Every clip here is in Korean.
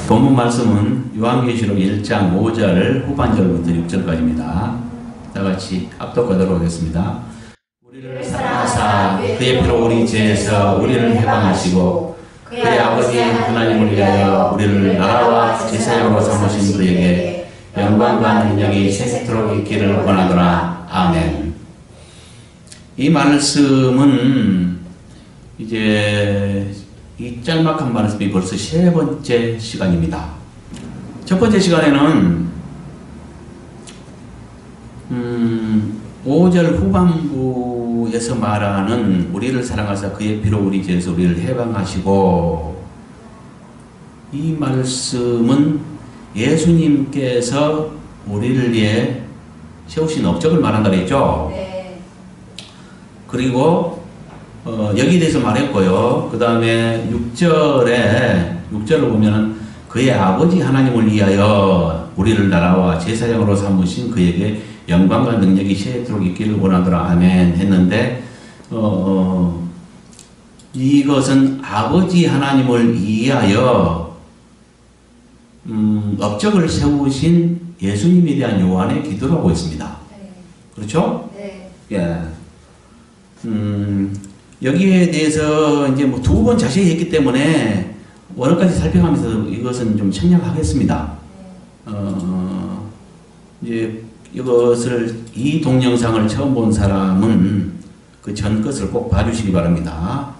본문 말씀은 요한계시록 1장 5절 후반절부터 6절까지입니다. 다 같이 합독하도록 하겠습니다. 우리를 사랑하사 그의 피로 우리 죄에서 우리를 해방하시고 그의 아버지 하나님을 위하여 우리를 나라와 제사장으로 삼으신 그에게 영광과 능력이 세세토록 있기를 원하노라. 아멘. 이 말씀은 이제 이 짤막한 말씀이 벌써 세 번째 시간입니다. 첫 번째 시간에는 5절 후반부에서 말하는 우리를 사랑하사 그의 피로 우리 죄에서 우리를 해방하시고, 이 말씀은 예수님께서 우리를 위해 세우신 업적을 말한다 그랬죠. 네. 그리고 여기에 대해서 말했고요. 그 다음에 6절을 보면은 그의 아버지 하나님을 위하여 우리를 나라와 제사장으로 삼으신 그에게 영광과 능력이 세토록 있기를 원하더라. 아멘 했는데, 이것은 아버지 하나님을 위하여 업적을 세우신 예수님에 대한 요한의 기도라고 했습니다. 네. 그렇죠? 네. 예. 여기에 대해서 이제 뭐 두 번 자세히 했기 때문에 원어까지 살펴가면서 이것은 좀 생략하겠습니다. 이제 이것을, 이 동영상을 처음 본 사람은 그 전 것을 꼭 봐주시기 바랍니다.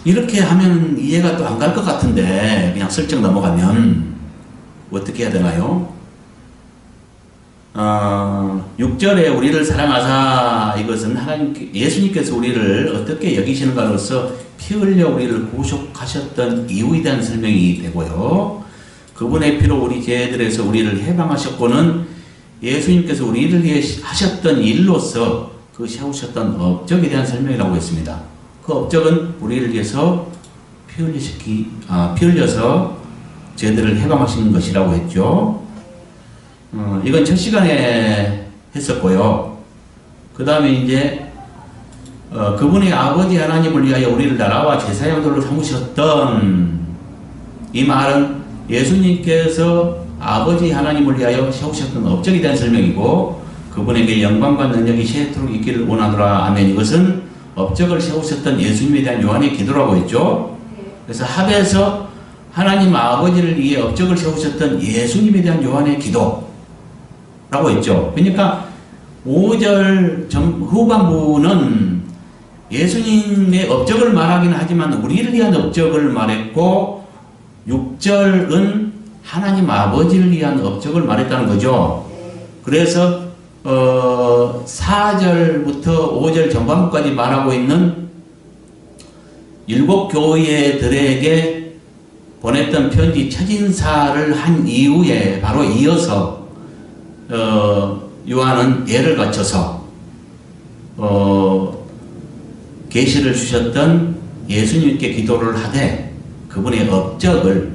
이렇게 하면 이해가 또 안 갈 것 같은데, 그냥 슬쩍 넘어가면 어떻게 해야 되나요? 6절에 우리를 사랑하사, 이것은 예수님께서 우리를 어떻게 여기시는가로서 피 흘려 우리를 구속하셨던 이유에 대한 설명이 되고요. 그분의 피로 우리 죄들에서 우리를 해방하셨고는 예수님께서 우리를 위해 하셨던 일로서 그 세우셨던 업적에 대한 설명이라고 했습니다. 그 업적은 우리를 위해서 피 흘려서 죄들을 해방하시는 것이라고 했죠. 이건 첫 시간에 했었고요. 그 다음에 이제 그분의 아버지 하나님을 위하여 우리를 나라와 제사장들로 삼으셨던, 이 말은 예수님께서 아버지 하나님을 위하여 세우셨던 업적에 대한 설명이고, 그분에게 영광과 능력이 세토록 있기를 원하노라. 아멘. 이것은 업적을 세우셨던 예수님에 대한 요한의 기도라고 했죠. 그래서 합해서 하나님 아버지를 위해 업적을 세우셨던 예수님에 대한 요한의 기도 라고 했죠. 그러니까 5절 후반부는 예수님의 업적을 말하긴 하지만 우리를 위한 업적을 말했고, 6절은 하나님 아버지를 위한 업적을 말했다는 거죠. 그래서 4절부터 5절 전반부까지 말하고 있는 7 교회들에게 보냈던 편지 첫인사를 한 이후에 바로 이어서 요한은 예를 갖춰서 계시를 주셨던 예수님께 기도를 하되 그분의 업적을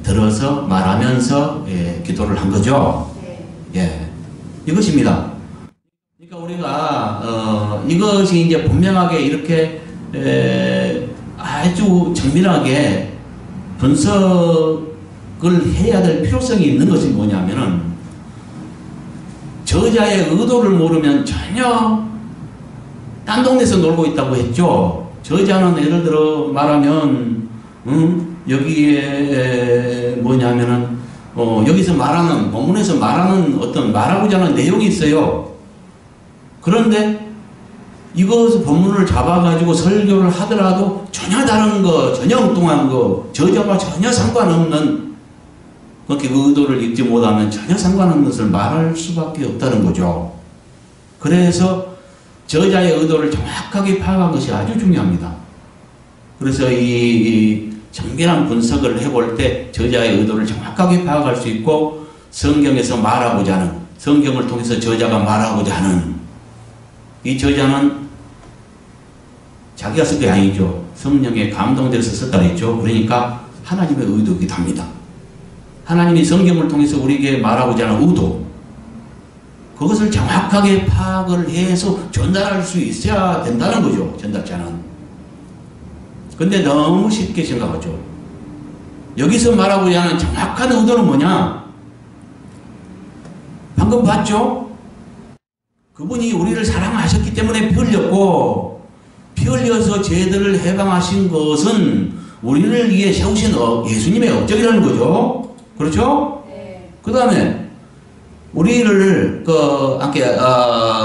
들어서 말하면서 기도를 한 거죠. 예, 이것입니다. 그러니까 우리가 이것이 이제 분명하게 이렇게 아주 정밀하게 분석을 해야 될 필요성이 있는 것이 뭐냐면은, 저자의 의도를 모르면 전혀 딴 동네에서 놀고 있다고 했죠. 저자는 예를 들어 말하면 여기에 뭐냐면은 여기서 말하는, 본문에서 말하는 어떤 말하고자 하는 내용이 있어요. 그런데 이것을 본문을 잡아가지고 설교를 하더라도 전혀 다른 거, 전혀 엉뚱한 거, 저자와 전혀 상관없는, 그렇게 의도를 읽지 못하면 전혀 상관없는 것을 말할 수밖에 없다는 거죠. 그래서 저자의 의도를 정확하게 파악한 것이 아주 중요합니다. 그래서 이 정밀한 분석을 해볼 때 저자의 의도를 정확하게 파악할 수 있고, 성경에서 말하고자 하는, 성경을 통해서 저자가 말하고자 하는, 이 저자는 자기가 쓴 게 아니죠. 성령에 감동돼서 썼다 했죠. 그러니까 하나님의 의도이기도 합니다. 하나님이 성경을 통해서 우리에게 말하고자 하는 의도, 그것을 정확하게 파악을 해서 전달할 수 있어야 된다는 거죠, 전달자는. 근데 너무 쉽게 생각하죠. 여기서 말하고자 하는 정확한 의도는 뭐냐? 방금 봤죠? 그분이 우리를 사랑하셨기 때문에 피 흘렸고, 피 흘려서 죄들을 해방하신 것은 우리를 위해 세우신 예수님의 업적이라는 거죠. 그렇죠? 네. 그 다음에 우리를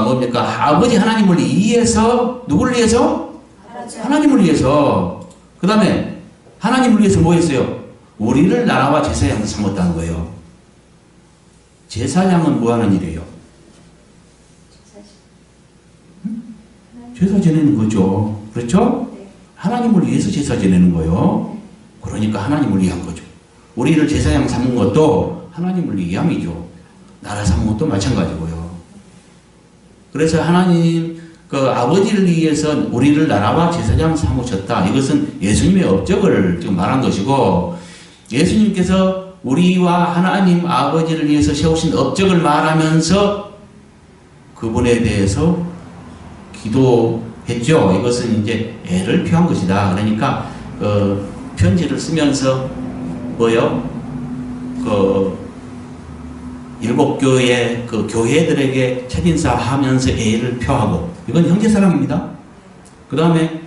뭡니까? 아버지 하나님을 위해서, 누구를 위해서? 하나님을 위해서. 그 다음에 하나님을 위해서 뭐 했어요? 우리를 나라와 제사장으로 삼았다는 거예요. 제사장은 뭐 하는 일이에요? 제사 지내는 거죠. 그렇죠? 네. 하나님을 위해서 제사 지내는 거예요. 그러니까 하나님을 위한 거죠. 우리를 제사장 삼은 것도 하나님을 위함이죠. 나라 삼은 것도 마찬가지고요. 그래서 하나님 아버지를 위해서 우리를 나라와 제사장 삼으셨다. 이것은 예수님의 업적을 지금 말한 것이고, 예수님께서 우리와 하나님 아버지를 위해서 세우신 업적을 말하면서 그분에 대해서 기도했죠. 이것은 이제 애를 표한 것이다. 그러니까 편지를 쓰면서 뭐요? 일곱 교회 교회들에게 첫인사하면서 애를 표하고, 이건 형제사랑입니다. 그 다음에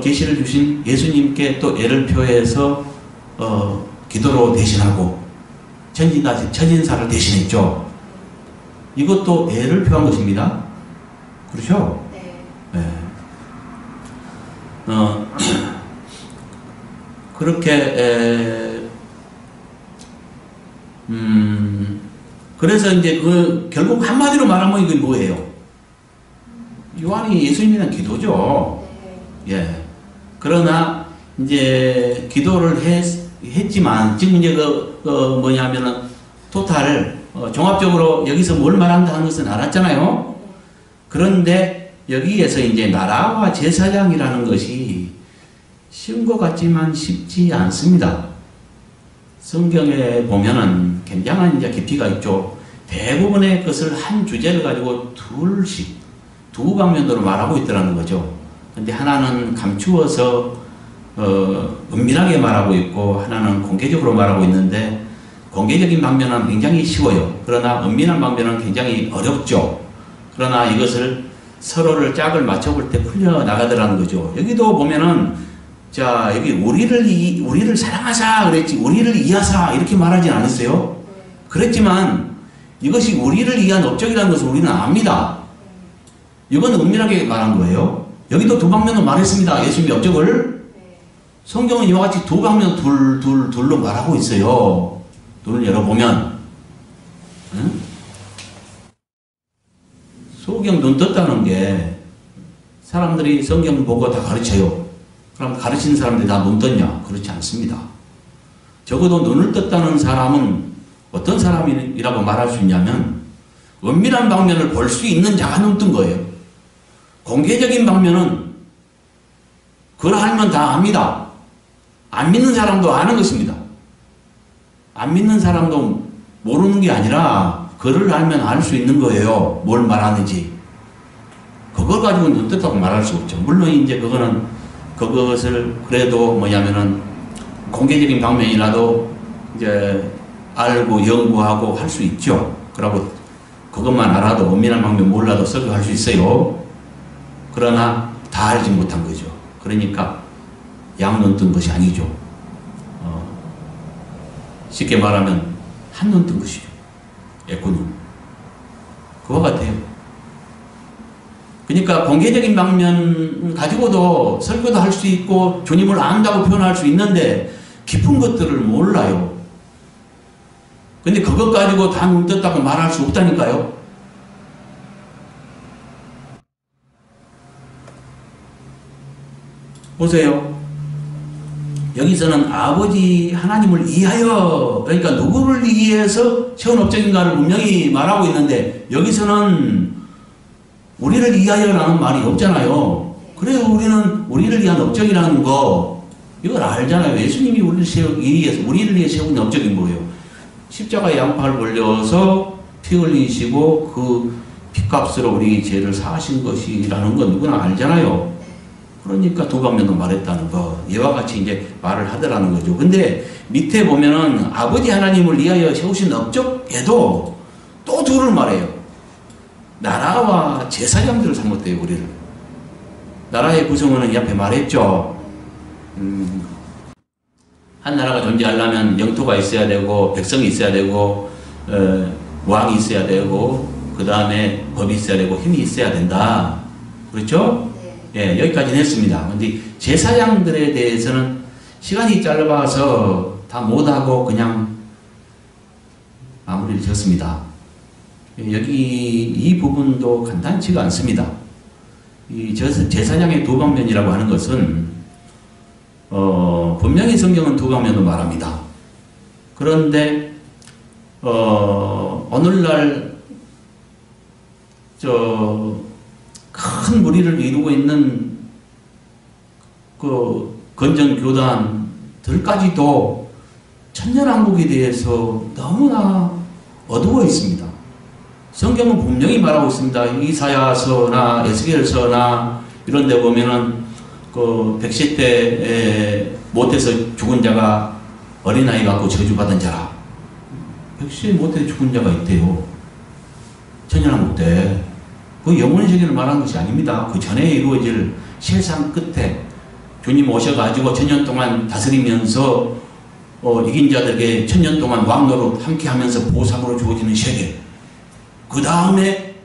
계시를 주신 예수님께 또 애를 표해서 기도로 대신하고 첫인사를 대신했죠. 이것도 애를 표한 것입니다. 그렇죠? 네. 그렇게 그래서 이제 결국 한마디로 말하면 이게 뭐예요? 요한이 예수님에 대한 기도죠. 네. 예. 그러나 이제 기도를 했지만 지금 이제 뭐냐면은 토탈 종합적으로 여기서 뭘 말한다 하는 것은 알았잖아요. 그런데 여기에서 이제 나라와 제사장이라는 것이 쉬운 것 같지만 쉽지 않습니다. 성경에 보면은 굉장한 이제 깊이가 있죠. 대부분의 것을 한 주제를 가지고 두 방면으로 말하고 있더라는 거죠. 근데 하나는 감추어서 은밀하게 말하고 있고, 하나는 공개적으로 말하고 있는데, 공개적인 방면은 굉장히 쉬워요. 그러나 은밀한 방면은 굉장히 어렵죠. 그러나 이것을 서로를 짝을 맞춰볼 때 풀려나가더라는 거죠. 여기도 보면은, 자, 여기 우리를 사랑하사 그랬지, 우리를 이하사 이렇게 말하진 않았어요. 그랬지만 이것이 우리를 위한 업적이라는 것을 우리는 압니다. 이건 은밀하게 말한 거예요. 여기도 두 방면으로 말했습니다. 예수님의 업적을. 성경은 이와 같이 두 방면 둘로 말하고 있어요. 눈을 열어보면. 응? 소경 눈 떴다는 게 사람들이 성경 보고 다 가르쳐요. 그럼 가르치는 사람들이 다 눈 떴냐? 그렇지 않습니다. 적어도 눈을 떴다는 사람은 어떤 사람이라고 말할 수 있냐면, 은밀한 방면을 볼 수 있는 자가 눈 뜬 거예요. 공개적인 방면은 그걸 알면 다 압니다. 안 믿는 사람도 아는 것입니다. 안 믿는 사람도 모르는 게 아니라 그를 알면 알 수 있는 거예요. 뭘 말하는지. 그걸 가지고 눈 떴다고 말할 수 없죠. 물론 이제 그것을 그래도 뭐냐면은 공개적인 방면이라도 이제 알고 연구하고 할 수 있죠. 그러고 그것만 알아도 은밀한 방면 몰라도 설교할 수 있어요. 그러나 다 알지 못한 거죠. 그러니까 양눈 뜬 것이 아니죠. 쉽게 말하면 한눈 뜬 것이죠. 애꾸눈. 그와 같아요. 그러니까 공개적인 방면 가지고도 설교도 할 수 있고 주님을 안다고 표현할 수 있는데 깊은 것들을 몰라요. 근데 그것 가지고 다 눈 떴다고 말할 수 없다니까요. 보세요. 여기서는 아버지 하나님을 위하여, 그러니까 누구를 위해서 세운 업적인가를 분명히 말하고 있는데, 여기서는 우리를 위하여라는 말이 없잖아요. 그래서 우리를 위한 업적이라는 거, 이걸 알잖아요. 예수님이 우리를 위해 세운 업적이 뭐예요? 십자가에 양팔 걸려서 피 흘리시고 그 피값으로 우리 죄를 사하신 것이라는 건 누구나 알잖아요. 그러니까 두 방면도 말했다는 거. 이와 같이 이제 말을 하더라는 거죠. 근데 밑에 보면은 아버지 하나님을 위하여 세우신 업적에도 또 둘을 말해요. 나라와 제사장들을 잘못돼요, 우리를. 나라의 구성원은 이 앞에 말했죠. 한 나라가 존재하려면 영토가 있어야 되고, 백성이 있어야 되고, 왕이 있어야 되고, 그 다음에 법이 있어야 되고, 힘이 있어야 된다. 그렇죠? 예, 여기까지는 했습니다. 근데 제사장들에 대해서는 시간이 짧아서 다 못하고 그냥 마무리를 지었습니다. 여기 이 부분도 간단치가 않습니다. 이 제사장의 두 방면이라고 하는 것은 분명히 성경은 두 방면을 말합니다. 그런데 오늘날 큰 무리를 이루고 있는 그 건전교단들까지도 천년왕국에 대해서 너무나 어두워 있습니다. 성경은 분명히 말하고 있습니다. 이사야서나 에스겔서나 이런 데 보면은 그 백세 때 못해서 죽은 자가 어린아이 갖고 저주받은 자라. 백세 못해 죽은 자가 있대요. 천년왕국 때. 그 영원의 세계를 말하는 것이 아닙니다. 그 전에 이루어질 세상 끝에 주님 오셔가지고 천년 동안 다스리면서 이긴 자들에게 천년 동안 왕노릇 함께 하면서 보상으로 주어지는 세계. 그 다음에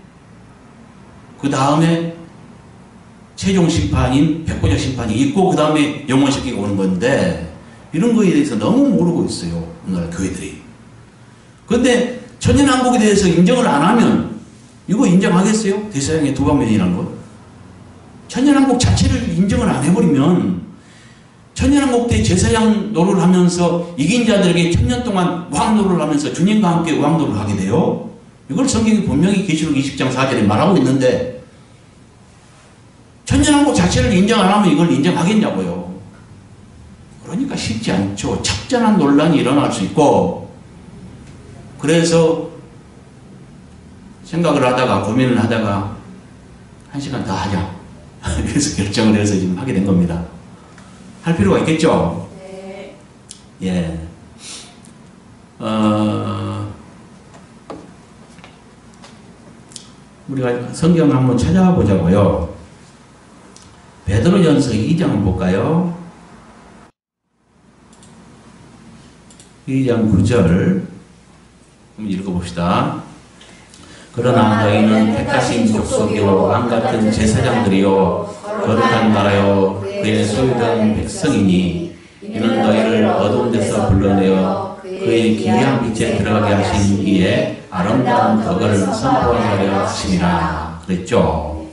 최종 심판인 백보자 심판이 있고 그 다음에 영원 세계가 오는 건데 이런 거에 대해서 너무 모르고 있어요. 오늘 교회들이. 그런데 천년왕국에 대해서 인정을 안 하면 이거 인정하겠어요? 제사장의 두 방면이라는 거. 천년왕국 자체를 인정을 안 해버리면 천년왕국 때 제사장 노릇을 하면서 이긴 자들에게 천년 동안 왕 노릇을 하면서 주님과 함께 왕 노릇을 하게 돼요. 이걸 성경이 분명히 계시록 20장 4절에 말하고 있는데 천년왕국 자체를 인정 안 하면 이걸 인정하겠냐고요. 그러니까 쉽지 않죠. 착전한 논란이 일어날 수 있고 그래서 생각을 하다가 고민을 하다가 한 시간 더 하자. 그래서 결정을 해서 지금 하게 된 겁니다. 할 필요가 있겠죠? 네. 예. 우리가 성경을 한번 찾아보자고요. 베드로전서 2장 볼까요? 2장 9절 한번 읽어봅시다. 그러나 너희는 택하신 족속이요 왕같은 제사장들이요 거룩한 나라요 그의 소유된 백성이니 이는 너희를 어두운 데서 불러내어 그의 기이한 빛에 들어가게 하신 이에 아름다운 덕을 선포하려 하심이라 그랬죠.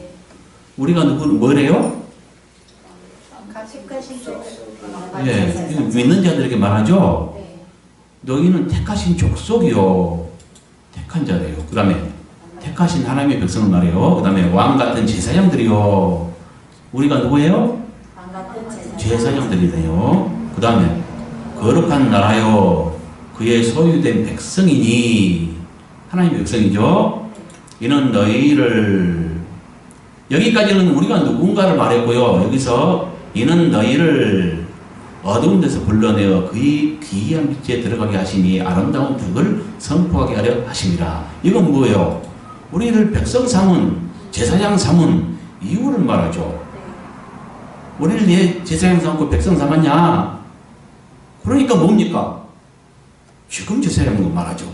우리가 뭐래요? 택하신 족속. 예, 믿는 자들에게 말하죠. 너희는 택하신 족속이요 택한 자래요. 그 다음에 택하신 하나님의 백성을 말해요. 그 다음에 왕같은 제사장들이요. 우리가 누구예요? 제사장들이네요. 그 다음에 거룩한 나라요. 그의 소유된 백성이니 하나님의 백성이죠. 이는 너희를 여기까지는 우리가 누군가를 말했고요. 여기서 이는 너희를 어두운 데서 불러내어 그의 기이한 빛에 들어가게 하시니 아름다운 덕을 선포하게 하려 하심이라. 이건 뭐예요? 우리를 백성 삼은 제사장 삼은 이유를 말하죠. 우리를 왜 제사장 삼고 백성 삼았냐? 그러니까 뭡니까? 지금 제사장으로 말하죠.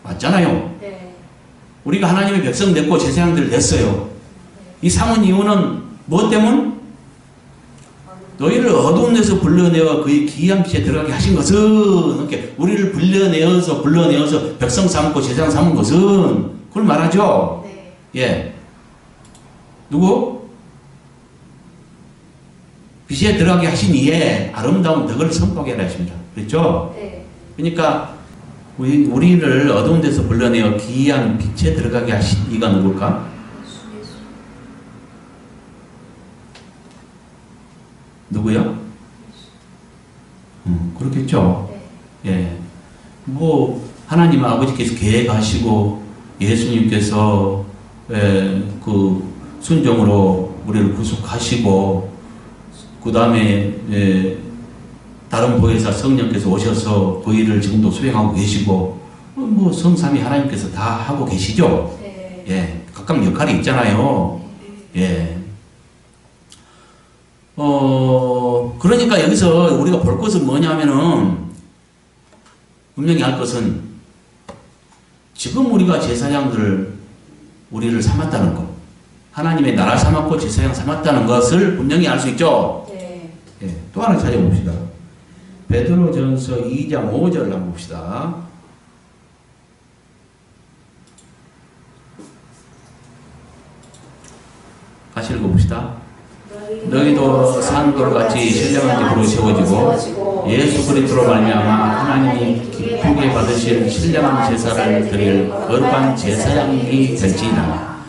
맞잖아요. 네. 우리가 하나님의 백성 됐고 제사장들 됐어요. 이 삼은 이유는 무엇 때문? 너희를 어두운 데서 불러내어 그의 기이한 빛에 들어가게 하신 것은 이렇게 우리를 불러내어서 백성 삼고 제사장 삼은 것은 그걸 말하죠. 네. 예. 누구? 빛에 들어가게 하신 이에 아름다운 덕을 선포하게 하라 하십니다. 그렇죠? 네. 그러니까 우리를 어두운 데서 불러내어 기이한 빛에 들어가게 하신 이가 누굴까? 누구요? 그렇겠죠. 네. 예. 뭐 하나님 아버지께서 계획하시고 예수님께서 그 순종으로 우리를 구속하시고 그 다음에 다른 보혜사 성령께서 오셔서 그 일을 지금도 수행하고 계시고 뭐 성삼위 하나님께서 다 하고 계시죠. 네. 예, 각각 역할이 있잖아요. 예. 그러니까 여기서 우리가 볼 것은 뭐냐면은 분명히 할 것은 지금 우리가 제사장들을 우리를 삼았다는 것, 하나님의 나라 삼았고 제사장 삼았다는 것을 분명히 알 수 있죠. 네. 예, 또 하나 찾아봅시다. 베드로전서 2장 5절 한번 봅시다. 같이 읽어봅시다. 너희도 산돌같이 신령한 집으로 세워지고 예수 그리스도로 말미암아 하나님이 기쁘게 받으실 신령한 제사를 드릴 거룩한 제사장이 될지니라.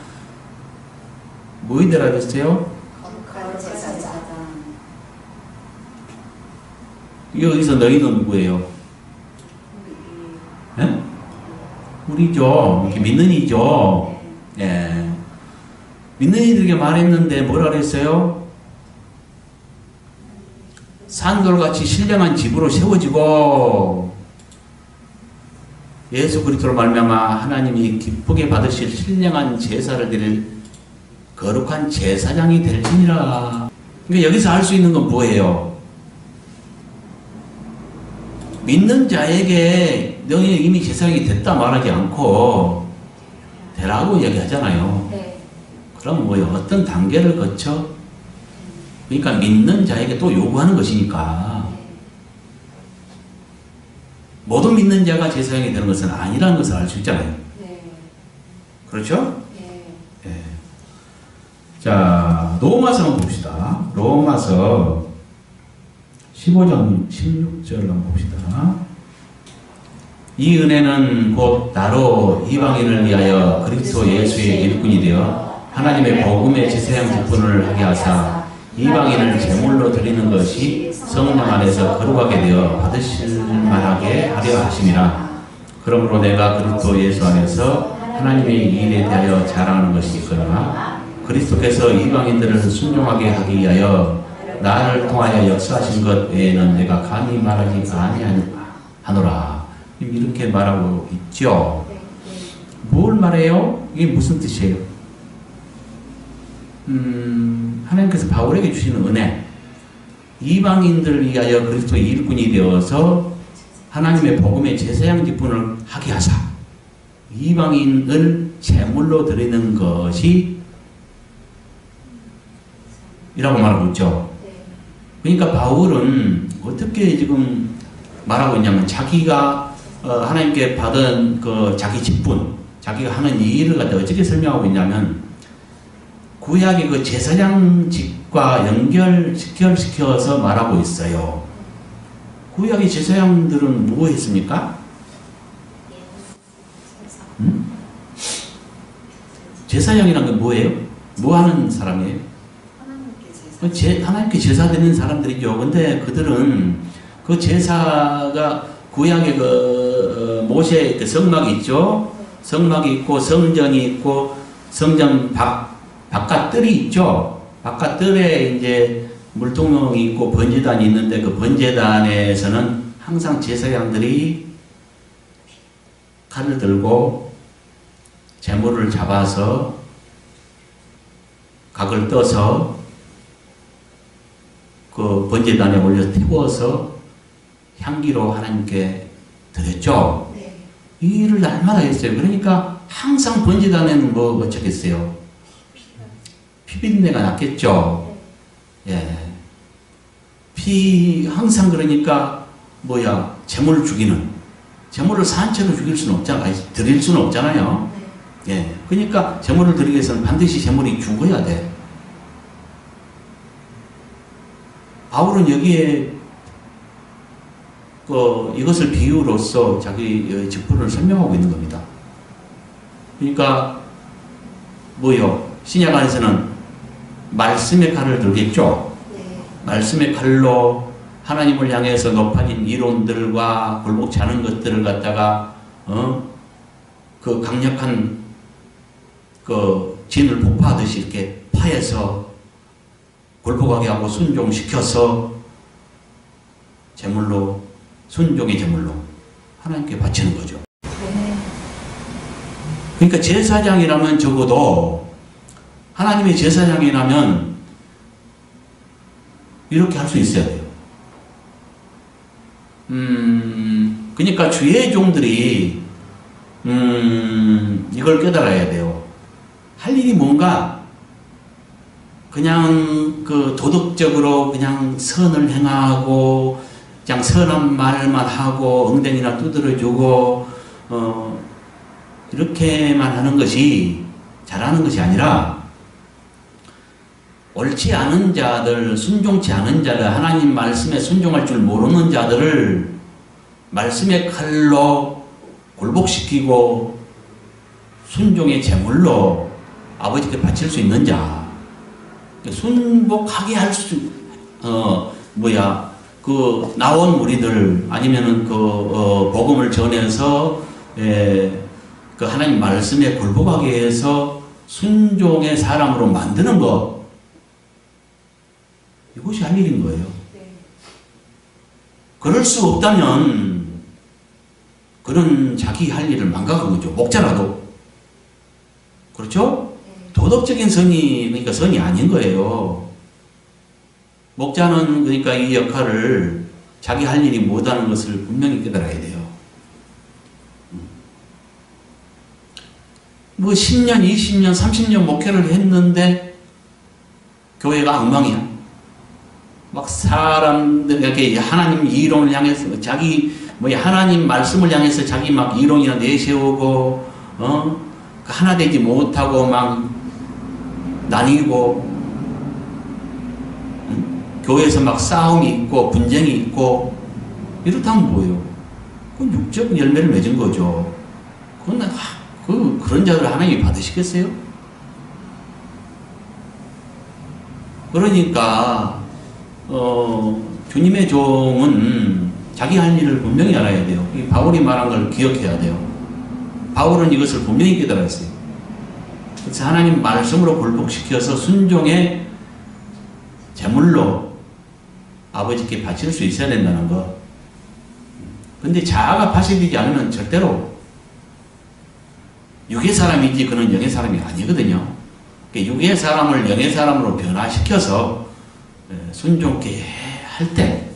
뭐이더라 했어요? 거룩한 제사장. 여기서 너희는 누구예요? 네? 우리죠. 이렇게 믿는 이죠. 예. 믿는 이들에게 말했는데 뭐라 그랬어요? 산돌같이 신령한 집으로 세워지고 예수 그리스도로 말미암아 하나님이 기쁘게 받으실 신령한 제사를 드릴 거룩한 제사장이 될지니라. 그러니까 여기서 알 수 있는 건 뭐예요? 믿는 자에게 너희는 이미 제사장이 됐다 말하지 않고 되라고 얘기하잖아요. 네. 그럼 뭐요? 어떤 단계를 거쳐? 그러니까 믿는 자에게 또 요구하는 것이니까 모든 믿는 자가 제사장이 되는 것은 아니라는 것을 알 수 있잖아요. 네. 그렇죠? 네. 예. 자, 로마서 한번 봅시다. 로마서 15장 16절 한번 봅시다. 이 은혜는 곧 나로 이방인을 위하여 그리스도 예수의 일꾼이 되어 하나님의 복음의 제사장 직분을 하게 하사 이방인을 제물로 드리는 것이 성령 안에서 거룩하게 되어 받으실 만하게 하려 하심이라. 그러므로 내가 그리스도 예수 안에서 하나님의 일에 대하여 자랑하는 것이 있거나 그리스도께서 이방인들을 순종하게 하기 위하여 나를 통하여 역사하신 것 외에는 내가 감히 말하지 아니하노라. 이렇게 말하고 있죠. 뭘 말해요? 이게 무슨 뜻이에요? 하나님께서 바울에게 주시는 은혜, 이방인들을 위하여 그리스도의 일꾼이 되어서 하나님의 복음의 제사장 직분을 하게 하사 이방인을 제물로 드리는 것이 이라고 말하고 있죠. 그러니까 바울은 어떻게 지금 말하고 있냐면 자기가 하나님께 받은 그 자기 직분, 자기가 하는 이 일을 갖다 어떻게 설명하고 있냐면 구약의 그 제사장직과 연결시켜서 말하고 있어요. 구약의 제사장들은 뭐 했습니까? 제사장이란 게 뭐예요? 뭐 하는 사람이에요? 하나님께 제사 드리는 사람들이죠. 근데 그들은 그 제사가 구약의 그 모세의 그 성막이 있죠. 성막이 있고 성전이 있고 성전 바깥 뜰이 있죠. 바깥 뜰에 이제 물통용이 있고 번제단이 있는데 그 번제단에서는 항상 제사장들이 칼을 들고 제물을 잡아서 각을 떠서 그 번제단에 올려 태워서 향기로 하나님께 드렸죠. 네. 이 일을 날마다 했어요. 그러니까 항상 번제단에는 뭐 어쩌겠어요? 피비린내가 났겠죠. 예. 항상 그러니까 제물을 죽이는, 제물을 산채로 죽일 수는 없잖아요. 드릴 수는 없잖아요. 예. 그러니까 제물을 드리기 위해서는 반드시 제물이 죽어야 돼. 바울은 여기에 이것을 비유로서 자기 직분을 설명하고 있는 겁니다. 그러니까 신약 안에서는 말씀의 칼을 들겠죠. 네. 말씀의 칼로 하나님을 향해서 높아진 이론들과 굴복치 않은 것들을 갖다가 그 강력한 그 진을 폭파하듯이 이렇게 파해서 굴복하게 하고 순종시켜서 제물로, 순종의 제물로 하나님께 바치는 거죠. 그러니까 제사장이라면 적어도 하나님의 제사장이라면 이렇게 할 수 있어야 돼요. 그러니까 주의 종들이 이걸 깨달아야 돼요. 할 일이 뭔가 그냥 그 도덕적으로 그냥 선을 행하고 그냥 선한 말만 하고 엉덩이나 두드려주고 이렇게만 하는 것이 잘하는 것이 아니라 옳지 않은 자들, 순종치 않은 자들, 하나님 말씀에 순종할 줄 모르는 자들을 말씀의 칼로 굴복시키고 순종의 제물로 아버지께 바칠 수 있는 자, 순복하게 할 수, 그 나온 무리들 아니면은 복음을 전해서 그 하나님 말씀에 굴복하게 해서 순종의 사람으로 만드는 것, 이것이 할 일인 거예요. 그럴 수 없다면 그런 자기 할 일을 망각한 거죠. 목자라도. 그렇죠? 도덕적인 선이, 그러니까 선이 아닌 거예요. 목자는 그러니까 이 역할을 자기 할 일이 못하는 것을 분명히 깨달아야 돼요. 뭐 10년, 20년, 30년 목회를 했는데 교회가 엉망이야. 막 사람들에게 하나님 이론을 향해서 자기 하나님 말씀을 향해서 자기 막 이론이나 내세우고 하나 되지 못하고 막 나뉘고 교회에서 막 싸움이 있고 분쟁이 있고 이렇다면 뭐예요? 그건 육적 열매를 맺은 거죠. 그런 자들을 하나님이 받으시겠어요? 그러니까 주님의 종은 자기 할 일을 분명히 알아야 돼요. 이 바울이 말한 걸 기억해야 돼요. 바울은 이것을 분명히 깨달았어요. 그래서 하나님 말씀으로 굴복시켜서 순종의 제물로 아버지께 바칠 수 있어야 된다는 것. 근데 자아가 파쇄되지 않으면 절대로 육의 사람이지 그는 영의 사람이 아니거든요. 육의 사람을 영의 사람으로 변화시켜서 순종케 할 때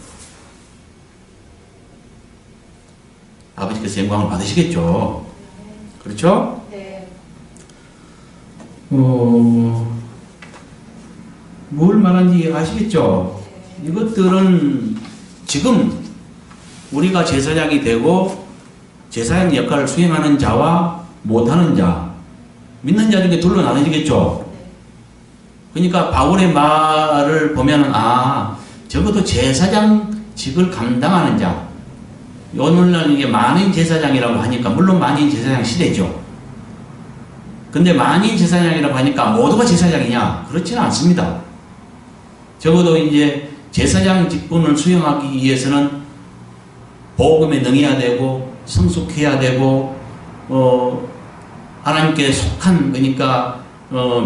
아버지께서 영광을 받으시겠죠. 그렇죠? 네. 뭘 말하는지 아시겠죠? 이것들은 지금 우리가 제사장이 되고 제사장 역할을 수행하는 자와 못하는 자, 믿는 자 중에 둘로 나눠지겠죠? 그러니까 바울의 말을 보면은 적어도 제사장직을 감당하는 자, 오늘날 이게 만인 제사장이라고 하니까 물론 만인 제사장 시대죠. 근데 만인 제사장이라고 하니까 모두가 제사장이냐? 그렇지는 않습니다. 적어도 이제 제사장 직분을 수행하기 위해서는 복음에 능해야 되고 성숙해야 되고 하나님께 속한, 그러니까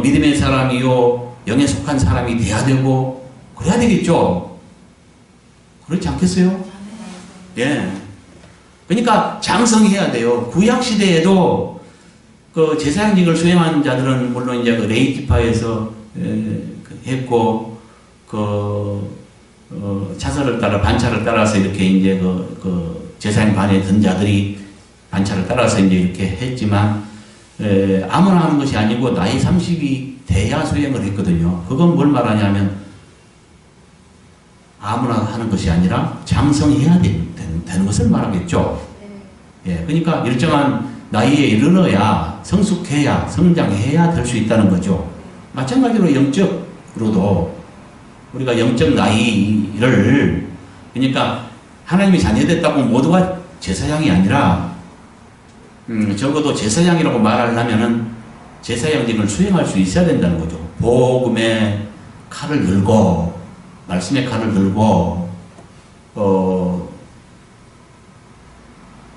믿음의 사람이요 영에 속한 사람이 돼야 되고 그래야 되겠죠. 그렇지 않겠어요? 예. 그러니까 장성해야 돼요. 구약 시대에도 그 제사장직을 수행한 자들은 물론 이제 그 레위 지파에서 했고 차설을 따라 반차를 따라서 이렇게 이제 그 제사장 반에 든 자들이 반차를 따라서 이제 이렇게 했지만 아무나 하는 것이 아니고 나이 30이 돼야 수행을 했거든요. 그건 뭘 말하냐면 아무나 하는 것이 아니라 장성해야 되는 것을 말하겠죠. 예, 그러니까 일정한 나이에 이르러야 성숙해야 성장해야 될 수 있다는 거죠. 마찬가지로 영적으로도 우리가 영적 나이를, 그러니까 하나님이 자녀됐다고 모두가 제사장이 아니라 적어도 제사장이라고 말하려면은 제사장직을 수행할 수 있어야 된다는 거죠. 복음의 칼을 들고 말씀의 칼을 들고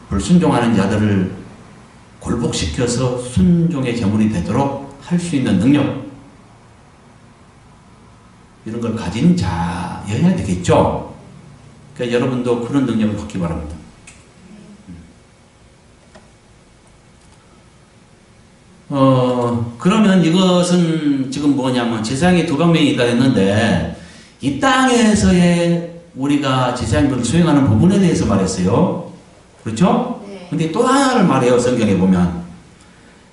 불순종하는 자들을 굴복시켜서 순종의 제물이 되도록 할 수 있는 능력, 이런 걸 가진 자여야 되겠죠. 그러니까 여러분도 그런 능력을 갖기 바랍니다. 그러면 이것은 지금 뭐냐면 제사장이 두 방면이 있다 했는데, 이 땅에서의 우리가 제사장들을 수행하는 부분에 대해서 말했어요. 그렇죠? 네. 근데 또 하나를 말해요. 성경에 보면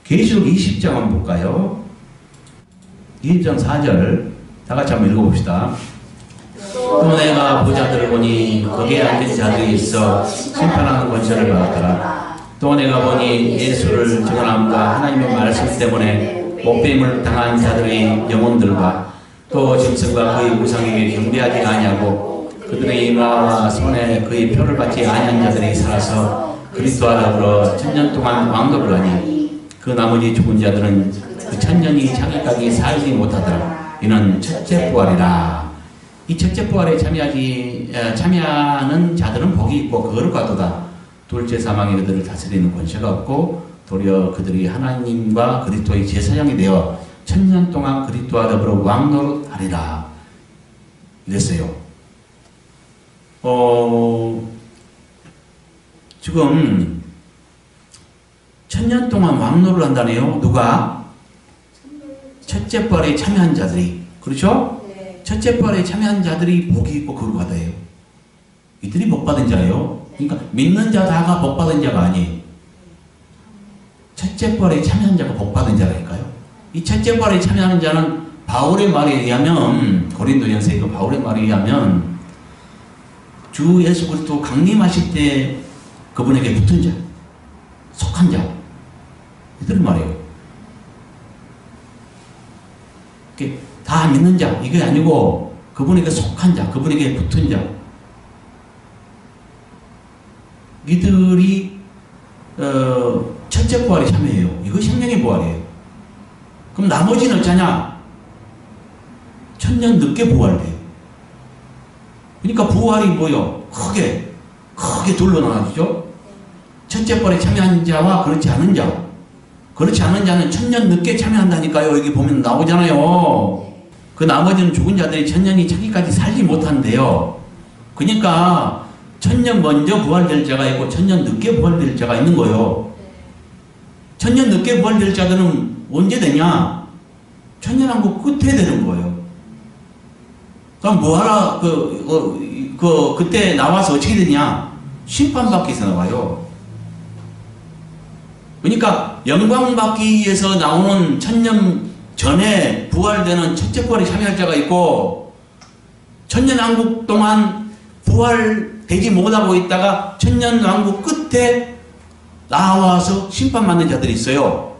계시록 20장 한번 볼까요? 20장 4절 다 같이 한번 읽어봅시다. 또 내가 보자들을 보니 거기에 앉은 자들이 있어 심판하는 권세를 받았더라. 또 내가 보니 예수를 증언함과 하나님의 말씀 때문에 목배임을 당한 자들의 영혼들과 또 짐승과 그의 우상에게 경배하지 아니하고 그들의 이마와 손에 그의 표를 받지 아니한 자들이 살아서 그리스도와 더불어 천년 동안 왕노를 하니 그 나머지 죽은 자들은 그 천년이 차기까지 살지 못하더라. 이는 첫째 부활이라. 이 첫째 부활에 참여하는 자들은 복이 있고 거룩하도다. 둘째 사망이 그들을 다스리는 권세가 없고 도리어 그들이 하나님과 그리스도의 제사장이 되어 천년 동안 그리스도와 더불어 왕노릇하리라. 이랬어요. 지금 천년 동안 왕노를 한다네요. 누가? 첫째 부활에 참여한 자들이. 그렇죠? 네. 첫째 부활에 참여한 자들이 복이 있고 거룩하다예요. 이들이 복받은 자예요. 그러니까 믿는 자 다가 복받은 자가 아니에요. 첫째 부활에 참여한 자가 복받은 자라니까요. 이 첫째 부활에 참여하는 자는 바울의 말에 의하면, 고린도전서의 그 바울의 말에 의하면 주 예수 그리스도 강림하실 때 그분에게 붙은 자, 속한 자, 이들 말이에요. 다 믿는 자, 이게 아니고 그분에게 속한 자, 그분에게 붙은 자, 이들이 첫째 부활에 참여해요. 이거 생명의 부활이에요. 그럼 나머지는 어쩌냐? 천년 늦게 부활돼요. 그러니까 부활이 뭐요? 크게 둘로 나눠지죠. 첫째 부활에 참여한 자와 그렇지 않은 자. 그렇지 않은 자는 천년 늦게 참여한다니까요. 여기 보면 나오잖아요. 그 나머지는 죽은 자들이 천년이 차기까지 살지 못한대요. 그러니까 천년 먼저 부활될 자가 있고 천년 늦게 부활될 자가 있는 거예요. 천년 늦게 부활될 자들은 언제 되냐? 천년왕국 끝에 되는 거예요. 그럼 뭐하라, 그때 나와서 어떻게 되냐? 심판받기 위해서 나와요. 그러니까 영광받기 위해서 나오는 천년 전에 부활되는 첫째 부활에 참여할 자가 있고, 천년왕국 동안 부활되지 못하고 있다가 천년왕국 끝에 나와서 심판받는 자들이 있어요.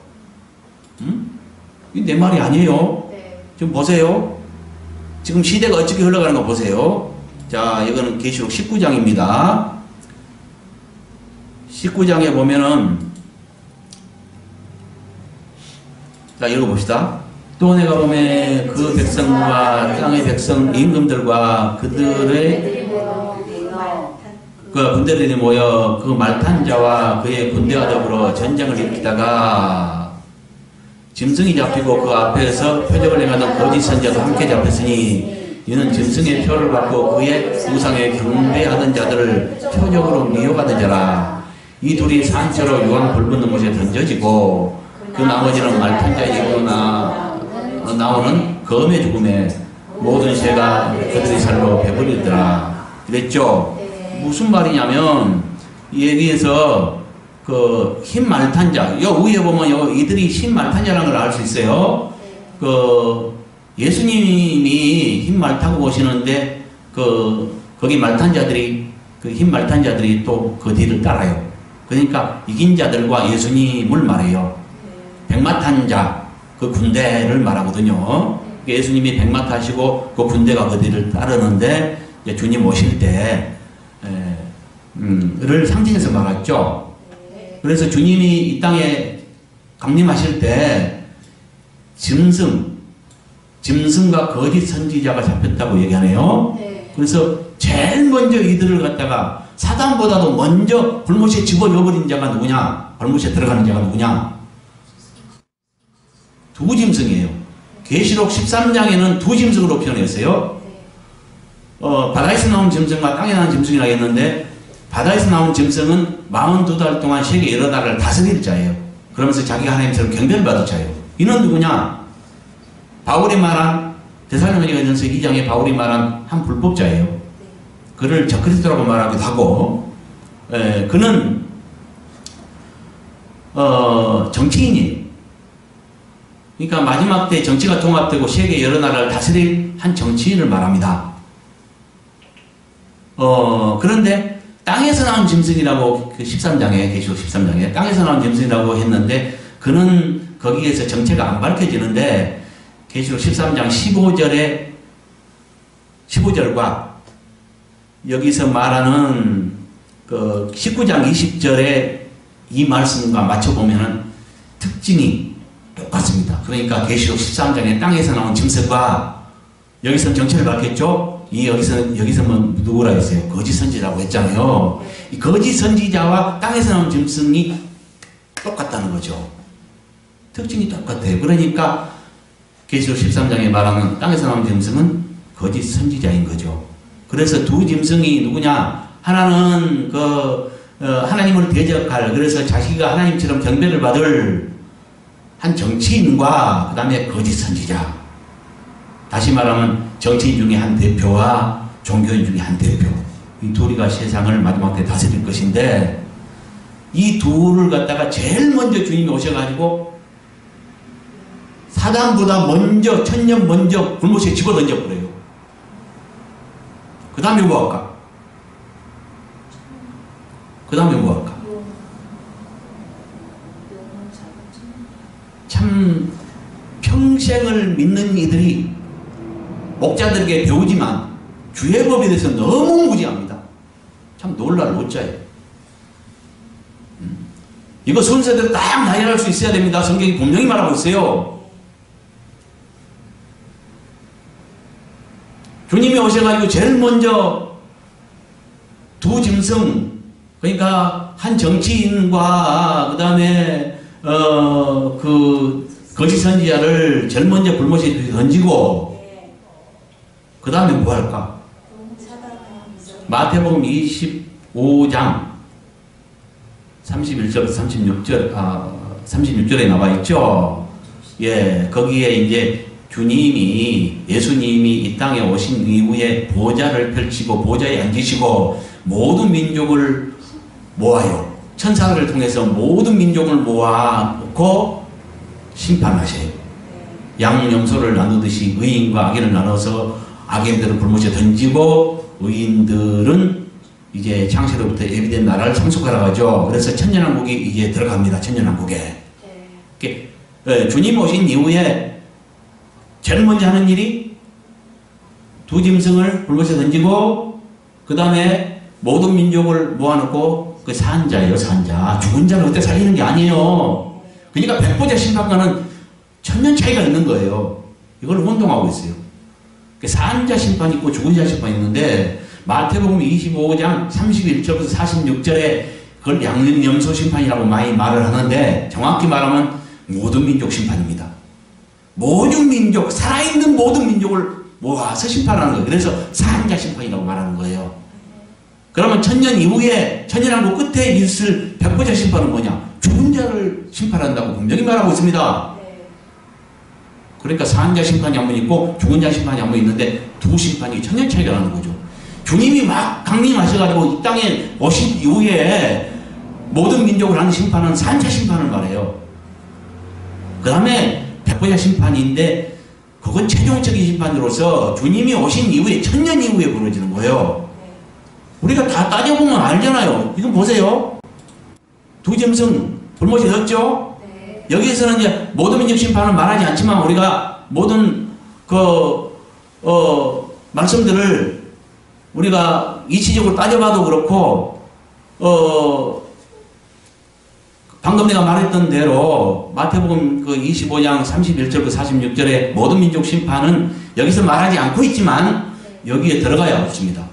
이게 내 말이 아니에요. 네. 지금 보세요. 지금 시대가 어떻게 흘러가는 거 보세요. 자, 이거는 계시록 19장입니다. 19장에 보면은, 자, 읽어봅시다. 또 내가 보면 그 백성과 땅의 백성 임금들과 그들의 그 군대들이 모여 그 말탄 자와 그의 군대와 더불어 전쟁을 일으키다가 짐승이 잡히고 그 앞에서 표적을 행하던 거짓 선자도 함께 잡혔으니 이는 짐승의 표를 받고 그의 우상에 경배하던 자들을 표적으로 미혹하던 자라. 이 둘이 산채로 유황 붉은 못에 던져지고 그 나머지는 말탄 자에게로 나오는 검의 죽음에 모든 새가 그들의 살로 배부리더라. 그랬죠? 무슨 말이냐면 여기에서 그 흰 말탄 자, 요 위에 보면 이들이 흰 말탄 자라는 걸 알 수 있어요. 그 예수님이 흰 말 타고 오시는데 거기 말탄 자들이 그 흰 말탄 자들이 또 그 뒤를 따라요. 그러니까 이긴 자들과 예수님을 말해요. 백마 탄 자, 그 군대를 말하거든요. 예수님이 백마 타시고 그 군대가 그 뒤를 따르는데 주님 오실 때 를 상징해서 말했죠. 그래서 주님이 이 땅에 강림하실 때 짐승과 거짓 선지자가 잡혔다고 얘기하네요. 네. 그래서 제일 먼저 이들을 갖다가 사단보다도 먼저 불못에 집어넣어버린 자가 누구냐? 불못에 들어가는 자가 누구냐? 두 짐승이에요. 계시록 13장에는 두 짐승으로 표현했어요. 바다에서 나온 짐승과 땅에 나온 짐승이라고 했는데 바다에서 나온 짐승은 42달 동안 세계 여러 나라를 다스릴 자예요. 그러면서 자기가 하나님처럼 경배를 받을 자예요. 이는 누구냐? 바울이 말한 데살로니가전서 2장에 바울이 말한 한 불법자예요. 그를 적그리스도라고 말하기도 하고, 그는 정치인이에요. 그러니까 마지막 때 정치가 통합되고 세계 여러 나라를 다스릴 한 정치인을 말합니다. 그런데 땅에서 나온 짐승이라고 그 13장에 계시록 13장에 땅에서 나온 짐승이라고 했는데 그는 거기에서 정체가 안 밝혀지는데 계시록 13장 15절과 여기서 말하는 그 19장 20절의 이 말씀과 맞춰보면은 특징이 똑같습니다. 그러니까 계시록 13장에 땅에서 나온 짐승과 여기서는 정체를 밝혔죠. 여기서 뭐 누구라 했어요? 거짓 선지자라고 했잖아요. 이 거짓 선지자와 땅에서 나온 짐승이 똑같다는 거죠. 특징이 똑같아요. 그러니까 계시록 13장에 말하는 땅에서 나온 짐승은 거짓 선지자인 거죠. 그래서 두 짐승이 누구냐? 하나는 하나님을 대적할, 그래서 자기가 하나님처럼 경배를 받을 한 정치인과 그 다음에 거짓 선지자. 다시 말하면 정치인 중에 한 대표와 종교인 중에 한 대표. 이 둘이가 세상을 마지막 때 다스릴 것인데 이 둘을 갖다가 제일 먼저 주님이 오셔가지고 사단보다 먼저, 천년 먼저 불못에 집어던져버려요. 그 다음에 뭐 할까? 그 다음에 뭐 할까? 참 평생을 믿는 이들이 목자들에게 배우지만 주의 법에 대해서 너무 무지합니다. 참 놀랄 노자예요. 이거 순서대로 딱 나열할 수 있어야 됩니다. 성경이 분명히 말하고 있어요. 주님이 오셔가지고 제일 먼저 두 짐승, 그러니까 한 정치인과 그 다음에 그 거짓 선지자를 제일 먼저 불못에 던지고 그 다음에 뭐 할까? 마태복음 25장 31절에서 36절에 나와 있죠. 예, 거기에 이제 예수님이 이 땅에 오신 이후에 보좌를 펼치고 보좌에 앉으시고 모든 민족을 모아요. 천사를 통해서 모든 민족을 모아놓고 심판하셔요. 양염소를 나누듯이 의인과 악인을 나눠서 악인들을 불못에 던지고 의인들은 이제 창세로부터 예비된 나라를 상속하러 가죠. 그래서 천년왕국이 이제 들어갑니다. 천년왕국에. 주님 오신 이후에 제일 먼저 하는 일이 두 짐승을 불못에 던지고 그 다음에 모든 민족을 모아놓고 그 산자예요. 산자. 죽은 자를 그때 살리는 게 아니에요. 그러니까 백보자 심판과는 천년 차이가 있는 거예요. 이걸 혼동하고 있어요. 산자 심판이 있고 죽은 자 심판이 있는데 마태복음 25장 31절부터 46절에 그걸 양념소 심판이라고 많이 말을 하는데 정확히 말하면 모든 민족 심판입니다. 모든 민족, 살아있는 모든 민족을 모아서 심판하는 거예요. 그래서 산자 심판이라고 말하는 거예요. 그러면 천년 이후에 천년왕국 끝에 있을 백보자 심판은 뭐냐? 죽은 자를 심판한다고 분명히 말하고 있습니다. 그러니까 산자 심판이 한 번 있고 죽은 자 심판이 한 번 있는데 두 심판이 천년 차이가 나는 거죠. 주님이 막 강림하셔가지고 이 땅에 오신 이후에 모든 민족을 하는 심판은 산자 심판을 말해요. 그 다음에 백보자 심판인데 그건 최종적인 심판으로서 주님이 오신 이후에 천년 이후에 벌어지는 거예요. 우리가 다 따져보면 알잖아요. 이건 보세요. 두 짐승 불못이 넣었죠? 여기에서는 이제 모든 민족 심판은 말하지 않지만 우리가 모든 말씀들을 우리가 이치적으로 따져봐도 그렇고 방금 내가 말했던 대로 마태복음 25장 31절부터 46절에 모든 민족 심판은 여기서 말하지 않고 있지만 여기에 들어가야 없습니다.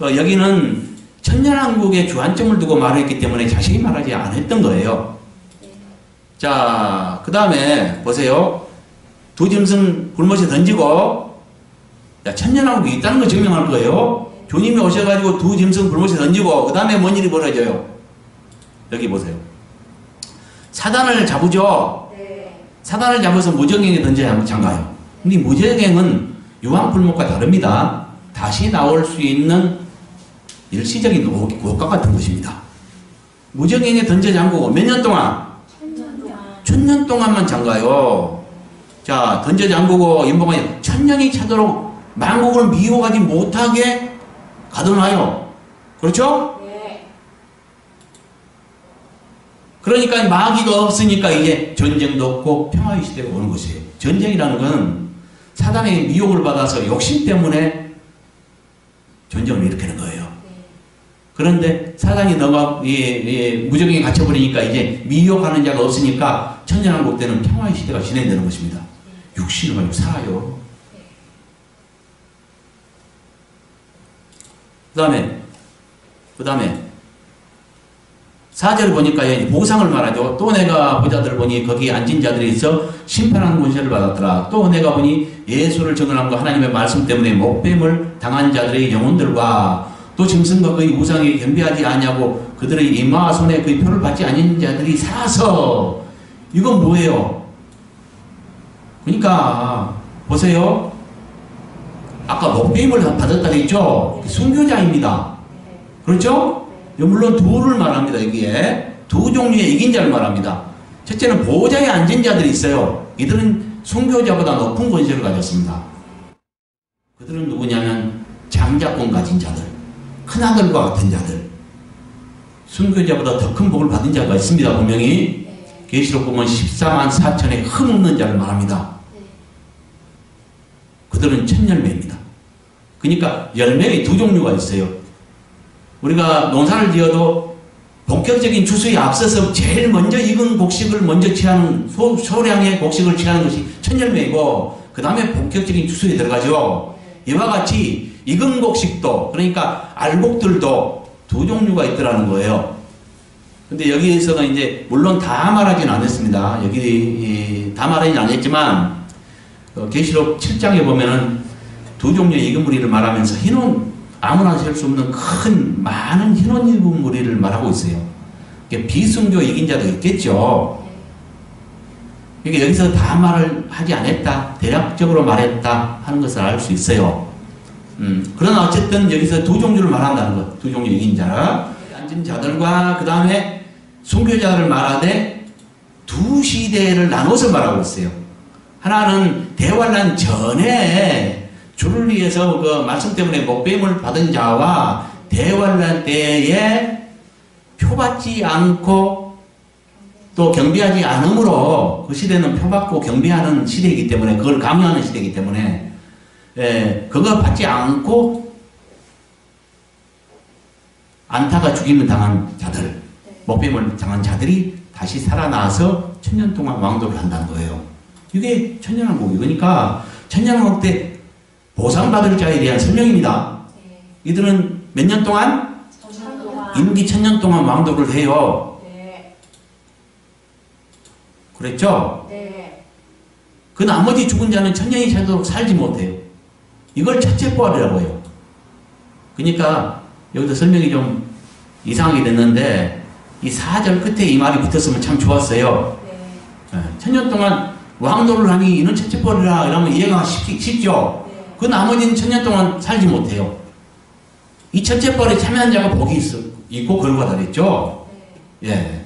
여기는 천년왕국의 주안점을 두고 말했기 때문에 자세히 말하지 않았던 거예요. 자, 그 다음에 보세요. 두 짐승 불못에 던지고, 야, 천년왕국이 있다는 거 증명할 거예요. 주님이 오셔가지고 두 짐승 불못에 던지고, 그 다음에 뭔 일이 벌어져요? 여기 보세요. 사단을 잡으죠? 네. 사단을 잡아서 무정행에 던져야 장가요. 근데 무정행은 유황불못과 다릅니다. 다시 나올 수 있는 일시적인 고가 같은 것입니다. 무정행에 던져 잠그고 몇 년 동안? 천년 동안만 장가요. 자, 던져 잠그고 인봉하여 천년이 차도록 만국을 미혹하지 못하게 가둬놔요. 그렇죠? 네. 그러니까 마귀가 없으니까 이제 전쟁도 없고 평화의 시대가 오는 것이에요. 전쟁이라는 건 사단의 미혹을 받아서 욕심 때문에 전쟁을 일으키는 거예요. 그런데 사단이 너가 무정행에 갇혀버리니까 이제 미혹하는 자가 없으니까 천년왕국 때는 평화의 시대가 진행되는 것입니다. 육신을 가지고 살아요. 그 다음에 4절 보니까 보상을 말하죠. 또 내가 보자들 보니 거기 앉은 자들이 있어 심판하는 권세를 받았더라. 또 내가 보니 예수를 증언함과 하나님의 말씀 때문에 목뱀을 당한 자들의 영혼들과 또 짐승과 그의 우상에 경배하지 아니하고 그들의 이마와 손에 그의 표를 받지 않은 자들이 살아서. 이건 뭐예요? 그러니까 보세요. 아까 목뱀을 받았다 했죠? 순교자입니다. 그렇죠? 물론 둘을 말합니다. 여기에 두 종류의 이긴 자를 말합니다. 첫째는 보호자에 앉은 자들이 있어요. 이들은 순교자보다 높은 권세를 가졌습니다. 그들은 누구냐면 장자권 가진 자들, 큰아들과 같은 자들, 순교자보다 더 큰 복을 받은 자가 있습니다. 분명히 계시록 보면 14만 4천의 흠없는 자를 말합니다. 그들은 첫 열매입니다. 그러니까 열매의 두 종류가 있어요. 우리가 농사를 지어도 본격적인 추수에 앞서서 제일 먼저 익은 곡식을 먼저 취하는 소량의 곡식을 취하는 것이 첫 열매이고, 그 다음에 본격적인 추수에 들어가죠. 이와 같이 익은 곡식도, 그러니까 알곡들도 두 종류가 있더라는 거예요. 근데 여기에서는 이제 물론 다 말하진 않았습니다. 여기 다 말하진 않았지만 계시록 7장에 보면은 두 종류의 익은 무리를 말하면서 흰옷, 아무나 셀 수 없는 많은 흰옷 입은 무리를 말하고 있어요. 비순교 이긴 자도 있겠죠. 그러니까 여기서 다 말을 하지 않았다, 대략적으로 말했다 하는 것을 알 수 있어요. 그러나 어쨌든 여기서 두 종류를 말한다는 것, 두 종류 이긴 자, 앉은 자들과 그 다음에 순교자들을 말하되 두 시대를 나눠서 말하고 있어요. 하나는 대환란 전에 주를 위해서 그 말씀 때문에 목배임을 받은 자와 대환란 때에 표받지 않고 또 경배하지 않으므로, 그 시대는 표받고 경배하는 시대이기 때문에, 그걸 강요하는 시대이기 때문에 그거 받지 않고 안타가 죽임을 당한 자들, 목배임을 당한 자들이 다시 살아나서 천년 동안 왕도를 한다는 거예요. 이게 천년왕국이에요. 그러니까 천년왕국 때 보상받을 자에 대한 설명입니다. 이들은 몇 년 동안? 임기 천년 동안 왕도를 해요. 그랬죠? 그 나머지 죽은 자는 천년이 차도록 살지 못해요. 이걸 첫째 부활이라고 해요. 그러니까 여기서 설명이 좀 이상하게 됐는데 이 4절 끝에 이 말이 붙었으면 참 좋았어요. 천년 동안 왕도를 하니 이는 첫째 부활이라 이러면 이해가 쉽죠? 그 나머지는 천년 동안 살지 못해요. 이 첫째 벌에 참여한 자가 복이 있고 그런 거다 그랬죠? 예.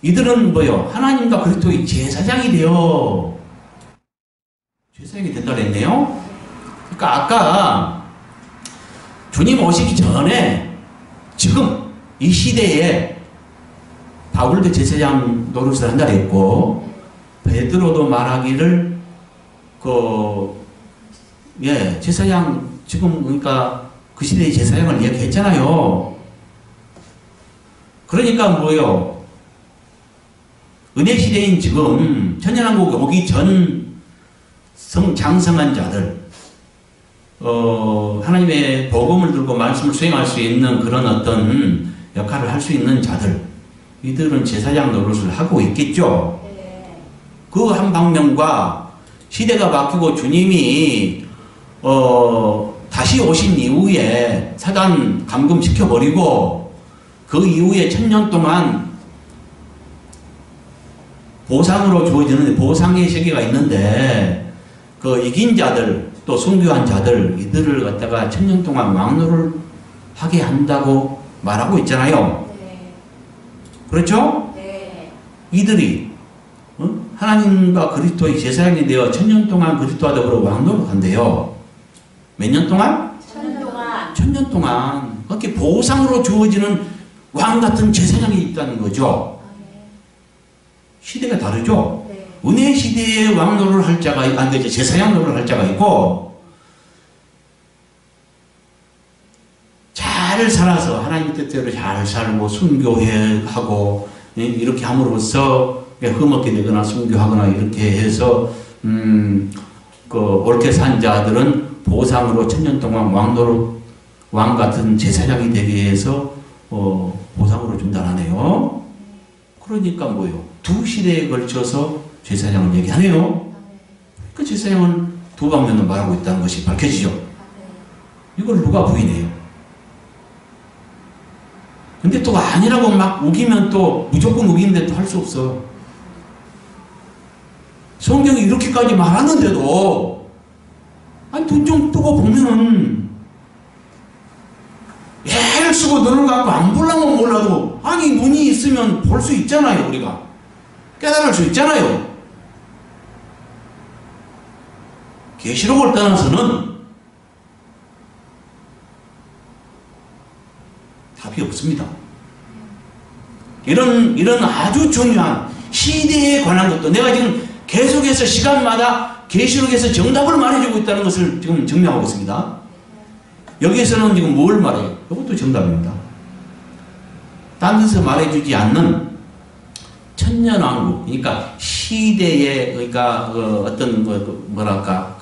이들은 뭐요? 하나님과 그리스도의 제사장이 되어 제사장이 된다 그랬네요? 그러니까 아까 주님 오시기 전에 지금 이 시대에 바울도 제사장 노릇을 한다 그랬고, 베드로도 말하기를 제사장, 지금, 그러니까, 그 시대의 제사장을 이야기했잖아요. 그러니까 뭐요? 은혜 시대인 지금, 천년왕국 오기 전 장성한 자들, 하나님의 복음을 들고 말씀을 수행할 수 있는 그런 어떤 역할을 할 수 있는 자들, 이들은 제사장 노릇을 하고 있겠죠. 네. 그 한 방면과 시대가 바뀌고 주님이 다시 오신 이후에 사단 감금시켜버리고 그 이후에 1000년 동안 보상으로 주어지는 보상의 세계가 있는데 그 이긴 자들 또 순교한 자들 이들을 갖다가 1000년 동안 왕노를 하게 한다고 말하고 있잖아요. 네. 그렇죠? 네. 이들이 하나님과 그리스도의 제사장이 되어 1000년 동안 그리스도와 더불어 왕노를 한대요. 몇 년 동안? 1000년 동안. 1000년 동안 그렇게 보상으로 주어지는 왕 같은 제사장이 있다는 거죠. 네. 시대가 다르죠. 네. 은혜 시대에 왕노를 할 자가 아니 제사장 노릇을 할 자가 있고 잘 살아서 하나님 뜻대로 잘 살고 순교하고 이렇게 함으로써 흠없게 되거나 순교하거나 이렇게 해서 옳게 산 자들은 보상으로 1000년 동안 왕 같은 제사장이 되기 위해서 보상으로 준다하네요. 그러니까 뭐요? 두 시대에 걸쳐서 제사장을 얘기하네요. 그 제사장은 두 방면으로 말하고 있다는 것이 밝혀지죠. 이걸 누가 부인해요? 근데 또 아니라고 막 우기면 또 무조건 우기는데 또 할 수 없어. 성경이 이렇게까지 말하는데도 아니 눈 좀 뜨고 보면은 애를 쓰고 눈을 갖고 안 보려면 몰라도 아니 눈이 있으면 볼 수 있잖아요. 우리가 깨달을 수 있잖아요. 계시록을 떠나서는 답이 없습니다. 이런 아주 중요한 시대에 관한 것도 내가 지금 계속해서 시간마다 계시록에서 정답을 말해주고 있다는 것을 지금 증명하고 있습니다. 여기에서는 지금 뭘 말해요? 이것도 정답입니다. 딴 데서 말해주지 않는 천년왕국, 그러니까 시대의 그러니까 어떤 뭐랄까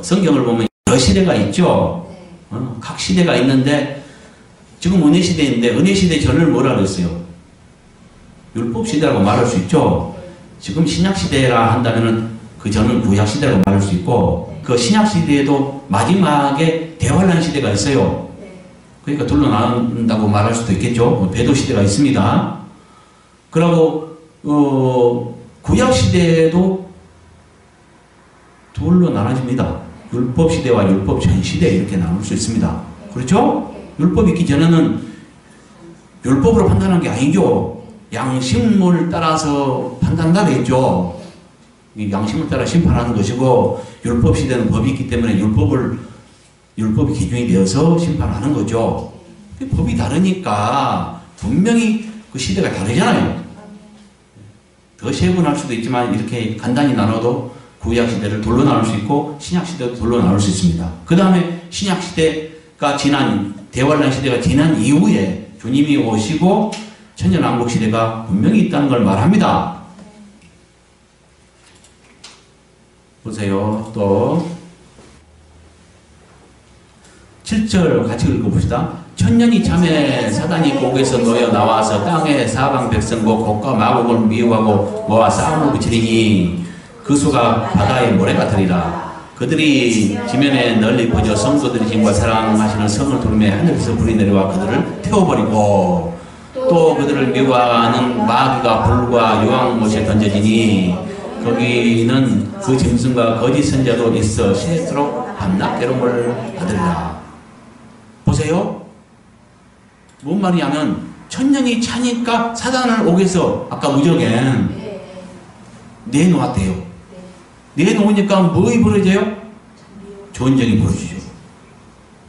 성경을 보면 여러 시대가 있죠. 각 시대가 있는데 지금 은혜 시대인데 은혜 시대 전을 뭐라 그랬어요? 율법 시대라고 말할 수 있죠. 지금 신약 시대라 한다면은 그 전은 구약 시대라고 말할 수 있고 그 신약 시대에도 마지막에 대환란 시대가 있어요. 그러니까 둘로 나눈다고 말할 수도 있겠죠. 배도 시대가 있습니다. 그리고 구약 시대에도 둘로 나눠집니다. 율법 시대와 율법 전 시대 이렇게 나눌 수 있습니다. 그렇죠? 율법 있기 전에는 율법으로 판단하는 게 아니죠. 양심을 따라서 판단한다 했죠. 양심을 따라 심판하는 것이고 율법 시대는 법이 있기 때문에 율법이 기준이 되어서 심판하는 거죠. 법이 다르니까 분명히 그 시대가 다르잖아요. 더 세분할 수도 있지만 이렇게 간단히 나눠도 구약 시대를 둘로 나눌 수 있고 신약 시대도 둘로 나눌 수 있습니다. 그 다음에 신약 시대가 지난 대환란 시대가 지난 이후에 주님이 오시고 천년왕국 시대가 분명히 있다는 걸 말합니다. 보세요. 또 7절 같이 읽어봅시다. 천년이 참에 사단이 곡에서 놓여 나와서 땅에 사방 백성과 곡과 마곡을 미워하고 모아 싸움을 붙이리니 그 수가 바다의 모래 같으리라. 그들이 지면에 널리 퍼져 성도들이 힘과 사랑하시는 성을 두르며 하늘에서 불이 내려와 그들을 태워버리고 또 그들을 미워하는 마귀가 불과 유황못에 던져지니 거기는 그 짐승과 거짓 선자도 있어 시대토록 밤낮 괴로움을 받으리라. 보세요. 뭔 말이냐면 천년이 차니까 사단을 옥에서 아까 무적엔 내놓았대요. 내놓으니까 뭐이 벌어져요? 전쟁이 벌어지죠.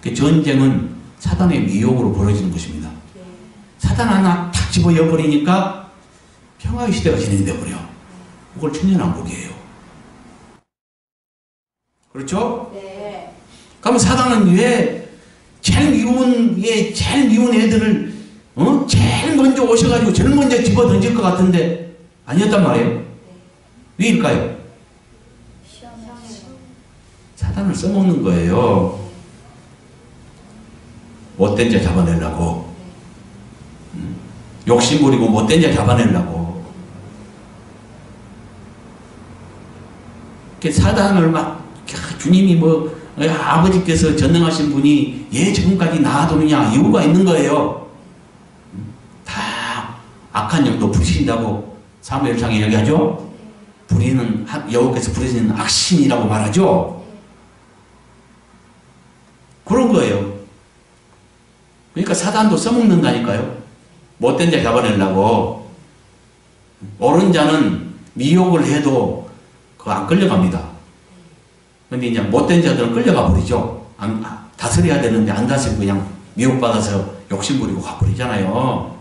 그 전쟁은 사단의 미혹으로 벌어지는 것입니다. 사단 하나 탁 집어여버리니까 평화의 시대가 진행되어 버려. 그걸 천년왕국이에요. 그렇죠? 네. 그럼 사단은 왜 제일 미운 애들을 제일 먼저 오셔가지고 제일 먼저 집어 던질 것 같은데 아니었단 말이에요. 왜일까요? 사단을 써먹는 거예요. 못된 자 잡아내려고. 욕심부리고 못된 자 잡아내려고. 사단을 막 주님이 뭐 아버지께서 전능하신 분이 지금까지 낳아두느냐 이유가 있는 거예요. 다 악한 영도 부리신다고 사무엘상에 얘기하죠. 부리는 여호와께서 부리시는 악신이라고 말하죠. 그런 거예요. 그러니까 사단도 써먹는다니까요. 못된 자 잡아내려고. 옳은 자는 미혹을 해도 그거 안 끌려갑니다. 근데 이제 못된 자들은 끌려가 버리죠. 다스려야 되는데 안 다스리고 그냥 미혹받아서 욕심부리고 가버리잖아요.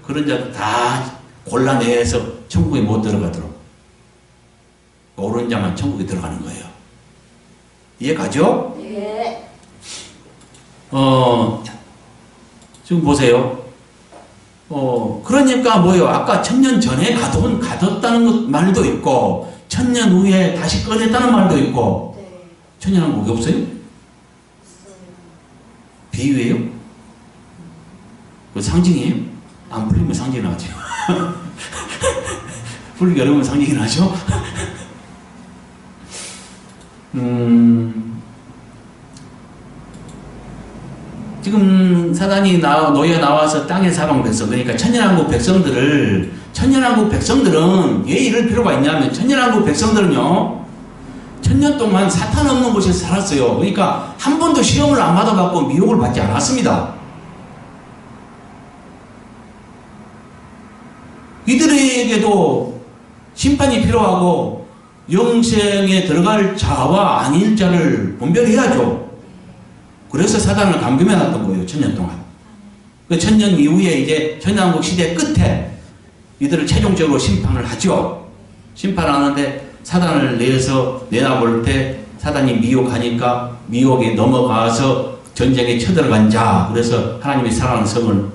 그런 자들 다 골라내서 천국에 못 들어가도록. 옳은 자만 천국에 들어가는 거예요. 이해가죠? 네. 지금 보세요. 그러니까 뭐요? 아까 1000년 전에 가뒀다는 말도 있고, 1000년 후에 다시 꺼냈다는 말도 있고, 네. 천년왕국이 없어요? 비유예요? 그 상징이에요? 안 풀리면 상징이 나죠. 풀리기 어려우면 상징이 나죠? 지금 사단이 노예 나와서 땅의 사방 백성, 그러니까 천년왕국 백성들은 왜 이럴 필요가 있냐면, 천년왕국 백성들은요, 1000년 동안 사탄 없는 곳에서 살았어요. 그러니까 한 번도 시험을 안 받아갖고 미혹을 받지 않았습니다. 이들에게도 심판이 필요하고 영생에 들어갈 자와 아닐 자를 분별해야죠. 그래서 사단을 감금해 놨던 거예요. 1000년 동안. 그 1000년 이후에 이제 천년왕국 시대 끝에 이들을 최종적으로 심판을 하죠. 심판하는데 사단을 내놔볼 때 사단이 미혹하니까 미혹에 넘어가서 전쟁에 쳐들어간 자. 그래서 하나님이 사랑하는 성을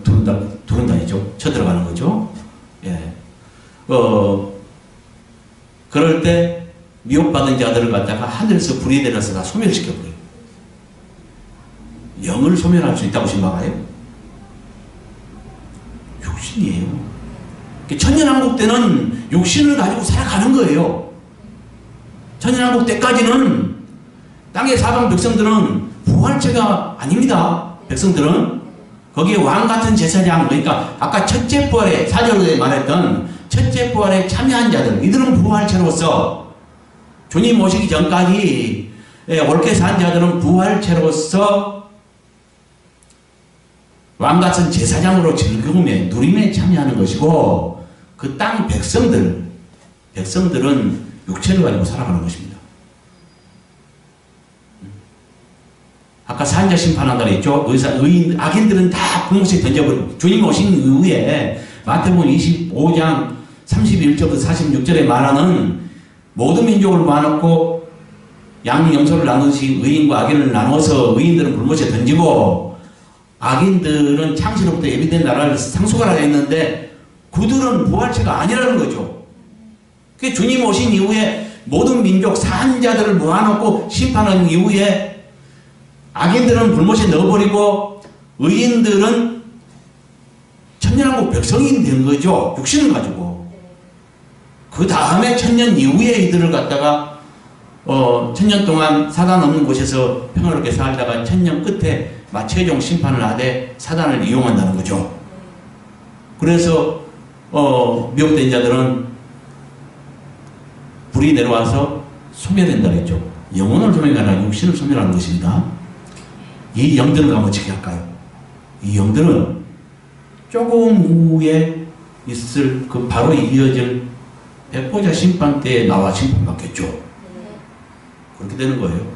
두른다죠. 쳐들어가는 거죠. 예. 그럴 때 미혹받은 자들을 갖다가 하늘에서 불이 내려서 다 소멸시켜버려요. 영을 소멸할 수 있다고 생각해요? 육신이에요. 천년왕국 때는 육신을 가지고 살아가는 거예요. 천년왕국 때까지는 땅의 사방 백성들은 부활체가 아닙니다. 백성들은 거기에 왕같은 제사장, 그러니까 아까 첫째 부활에 4절에 말했던 첫째 부활에 참여한 자들, 이들은 부활체로서 주님 오시기 전까지 옳게 산 자들은 부활체로서 왕같은 제사장으로 즐거움에 누림에 참여하는 것이고, 그 땅 백성들은 육체를 가지고 살아가는 것입니다. 아까 산자 심판한다 그랬죠? 악인들은 다 불못에 던져버리고, 주님 오신 이후에 마태복음 25장 31절부터 46절에 말하는 모든 민족을 모아놓고 양염소를 나누듯이 의인과 악인을 나눠서 의인들은 불못에 던지고 악인들은 창시로부터 예비된 나라를 상속하라 했는데, 그들은 부활체가 아니라는 거죠. 그 주님 오신 이후에 모든 민족 산자들을 모아놓고 심판한 이후에 악인들은 불못에 넣어버리고 의인들은 천년왕국 백성이 된 거죠. 육신을 가지고. 그 다음에 1000년 이후에 이들을 갖다가 1000년 동안 사단 없는 곳에서 평화롭게 살다가 1000년 끝에 최종 심판을 하되 사단을 이용한다는 거죠. 그래서 미혹된 자들은 불이 내려와서 소멸된다 했죠. 영혼을 소멸이 아니라 육신을 소멸하는 것입니다. 이 영들은 가면 어떻게 할까요? 이 영들은 조금 후에 있을 그 바로 이어질 백보자 심판 때에 나와 심판받겠죠. 그렇게 되는 거예요.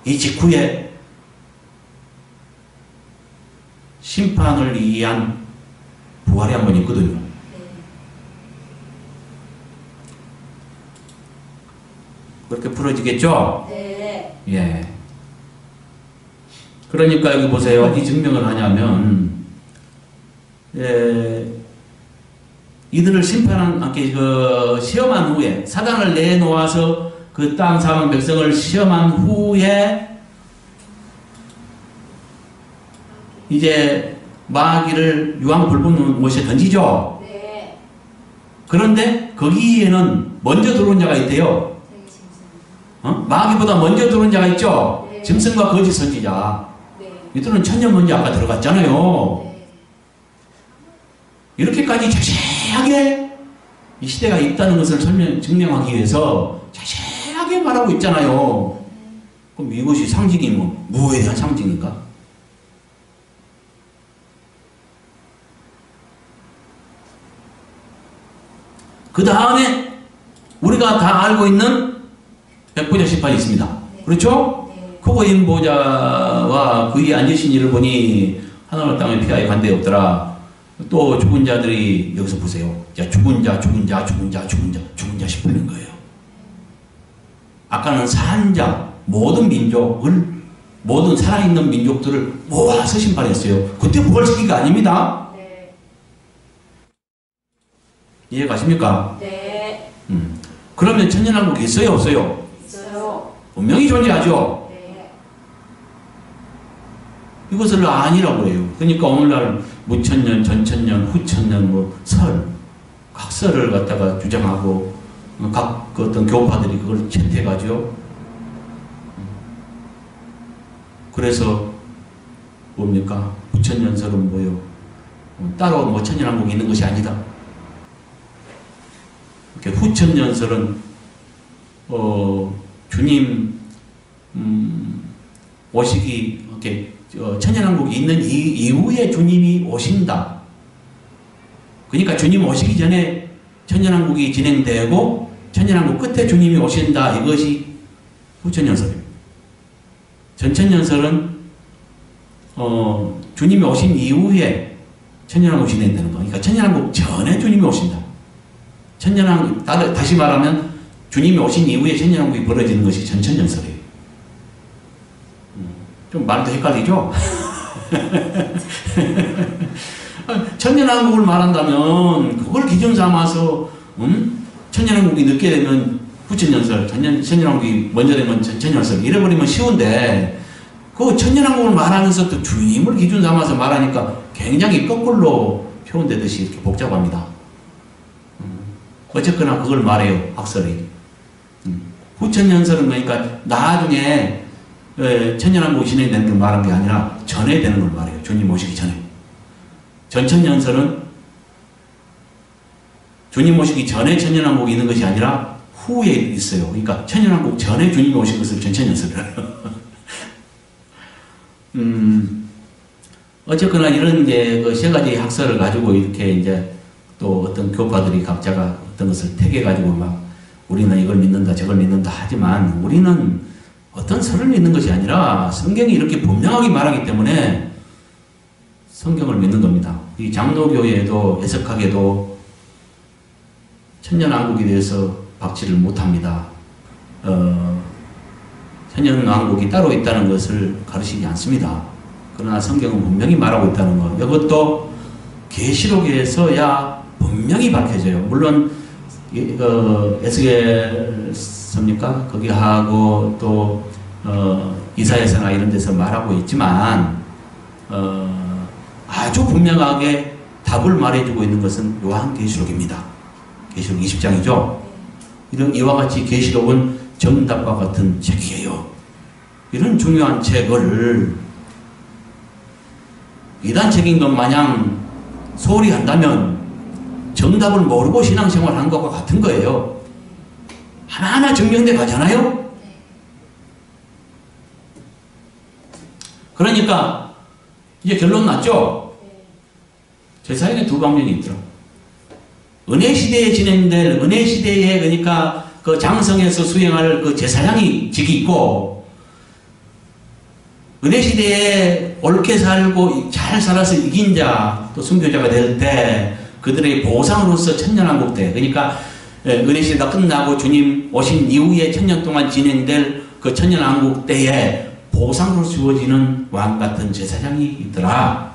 이 직후에 심판을 위한 부활이 한 번 있거든요. 그렇게 풀어지겠죠? 네. 예. 그러니까 여기 보세요. 어디 증명을 하냐면, 이들을 시험한 후에, 사단을 내놓아서 그 땅 사방 백성을 시험한 후에, 이제 마귀를 유황 붉은 못에 던지죠. 네. 그런데 거기에는 먼저 들어온 자가 있대요. 마귀보다 먼저 들어온 자가 있죠. 네. 짐승과 거짓 선지자. 네. 이들은 천년 먼저 아까 들어갔잖아요. 네. 이렇게까지 자세하게 이 시대가 있다는 것을 증명하기 위해서 자세하게 말하고 있잖아요. 그럼 이것이 상징이 뭐에 대한 상징인가? 그 다음에 우리가 다 알고 있는 백보자 심판이 있습니다. 그렇죠? 네. 크고 보자와 그 위에 앉으신 이를 보니 하늘과 땅의 피하에 관대 없더라. 또 죽은 자들이 여기서 보세요. 자, 죽은 자 심판인 거예요. 아까는 산 자, 모든 민족을, 모든 살아있는 민족들을 모아서 심판했어요. 그때 부활시키가 아닙니다. 네. 이해 가십니까? 네. 그러면 천년왕국이 있어요, 없어요? 있어요. 분명히 존재하죠. 네. 이것을 아니라고 해요. 그러니까 오늘날 무천년, 전천년, 후천년, 설, 각설을 갖다가 주장하고 각 어떤 교파들이 그걸 채택하죠. 그래서 뭡니까? 부천연설은 뭐요? 따로 천년왕국이 있는 것이 아니다. 이렇게 후천연설은 주님 오시기 이렇게 천년왕국이 있는 이후에 주님이 오신다. 그러니까 주님 오시기 전에 천년왕국이 진행되고 천년왕국 끝에 주님이 오신다. 이것이 후천연설입니다. 전천연설은 주님이 오신 이후에 천년왕국이 진행되는 거. 그러니까 천년왕국 전에 주님이 오신다. 천년왕국, 다시 말하면 주님이 오신 이후에 천년왕국이 벌어지는 것이 전천연설이에요. 좀 말도 헷갈리죠? 천년왕국을 말한다면 그걸 기준 삼아서 천년왕국이 늦게 되면 후천연설, 천년왕국이 먼저 되면 전천연설 이래버리면 쉬운데 그 천년왕국을 말하면서 또 주님을 기준 삼아서 말하니까 굉장히 거꾸로 표현되듯이 이렇게 복잡합니다. 어쨌거나 그걸 말해요. 학설이. 후천연설은 그러니까 나중에 천년왕국이 진행되는 걸 말한 게 아니라 전에 되는 걸 말해요. 주님 오시기 전에. 전천연설은 주님 오시기 전에 천년왕국이 있는 것이 아니라 후에 있어요. 그러니까 천년왕국 전에 주님이 오신 것을 전천연설이라요. 어쨌거나 이런 이제 그 세 가지 학설을 가지고 이렇게 이제 또 어떤 교파들이 각자가 어떤 것을 택해가지고 막 우리는 이걸 믿는다 저걸 믿는다 하지만 우리는 어떤 설을 믿는 것이 아니라 성경이 이렇게 분명하게 말하기 때문에 성경을 믿는 겁니다. 이 장로교회에도 애석하게도 천년왕국에 대해서 박치를 못합니다. 천년왕국이 따로 있다는 것을 가르치지 않습니다. 그러나 성경은 분명히 말하고 있다는 것. 이것도 계시록에서야 분명히 밝혀져요. 물론 에스겔서입니까? 거기 하고 또 이사야서나 이런 데서 말하고 있지만 아주 분명하게 답을 말해주고 있는 것은 요한계시록입니다. 계시록 20장이죠. 이와 같이 계시록은 정답과 같은 책이에요. 이런 중요한 책을 이단책인 것 마냥 소홀히 한다면 정답을 모르고 신앙생활 한 것과 같은 거예요. 하나하나 증명돼 가잖아요. 그러니까 이제 결론 났죠? 제사에는 두 방면이 있더라. 은혜 시대에 진행될 은혜 시대에 그러니까 그 장성에서 수행할 그 제사장이 직이 있고 은혜 시대에 옳게 살고 잘 살아서 이긴 자 또 순교자가 될 때 그들의 보상으로서 천년왕국 때 그러니까 은혜 시대가 끝나고 주님 오신 이후에 천년 동안 진행될 그 천년왕국 때에 보상으로 주어지는 왕 같은 제사장이 있더라.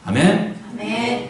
아멘. 아멘.